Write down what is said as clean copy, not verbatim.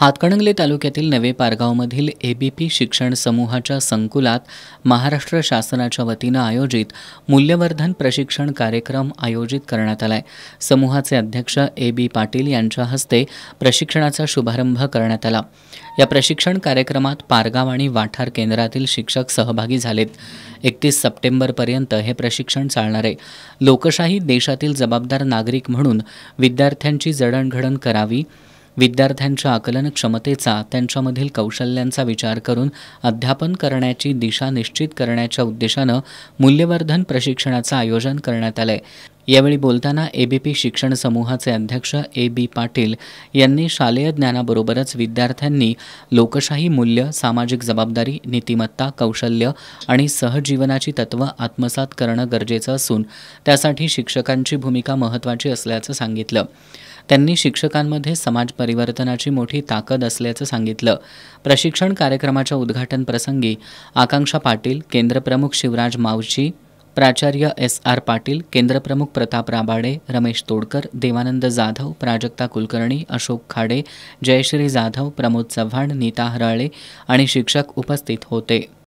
हातकणंगले तालुक्यातील नवे पारगावमधील एबीपी शिक्षण समूहाच्या संकुलात महाराष्ट्र शासनाच्या वतीनं आयोजित मूल्यवर्धन प्रशिक्षण कार्यक्रम आयोजित करण्यात आलाय। समूहाचे अध्यक्ष ए.बी. पाटील यांच्या हस्ते प्रशिक्षणाचा शुभारंभ करण्यात आला। या प्रशिक्षण कार्यक्रमात पारगाव आणि वाठार केंद्रातील शिक्षक सहभागी झालेत। 31 सप्टेंबरपर्यंत हे प्रशिक्षण चालणार आहे। लोकशाही देशातील जबाबदार नागरिक म्हणून विद्यार्थ्यांची जडणघडण करावी, विद्यार्थ्यांच्या आकलन क्षमतेचा, त्यांच्यामधील कौशल्यांचा विचार करून अध्यापन करण्याची दिशा निश्चित करण्याच्या उद्देशानं मूल्यवर्धन प्रशिक्षणाचं आयोजन करण्यात आलंय। यावेळी बोलताना एबीपी शिक्षण समूहाचे अध्यक्ष ए.बी. पाटील यांनी शालेय ज्ञानाबरोबरच विद्यार्थ्यांनी लोकशाही मूल्य, सामाजिक जबाबदारी, नीतिमत्ता, कौशल्य आणि सहजीवनाची तत्त्व आत्मसात करणं गरजेचं असून त्यासाठी शिक्षकांची भूमिका महत्त्वाची असल्याचं सांगितलं। त्यांनी शिक्षकांमध्ये समाज परिवर्तनाची मोठी ताकद असल्याचं सांगितलं। प्रशिक्षण कार्यक्रमाच्या उद्घाटन प्रसंगी आकांक्षा पाटील, केंद्रप्रमुख शिवराज मावशी, प्राचार्य एस.आर. पाटील, केंद्रप्रमुख प्रताप राबाडे, रमेश तोडकर, देवानंद जाधव, प्राजक्ता कुलकर्णी, अशोक खाडे, जयश्री जाधव, प्रमोद चव्हाण, नीता हराळे आणि शिक्षक उपस्थित होते।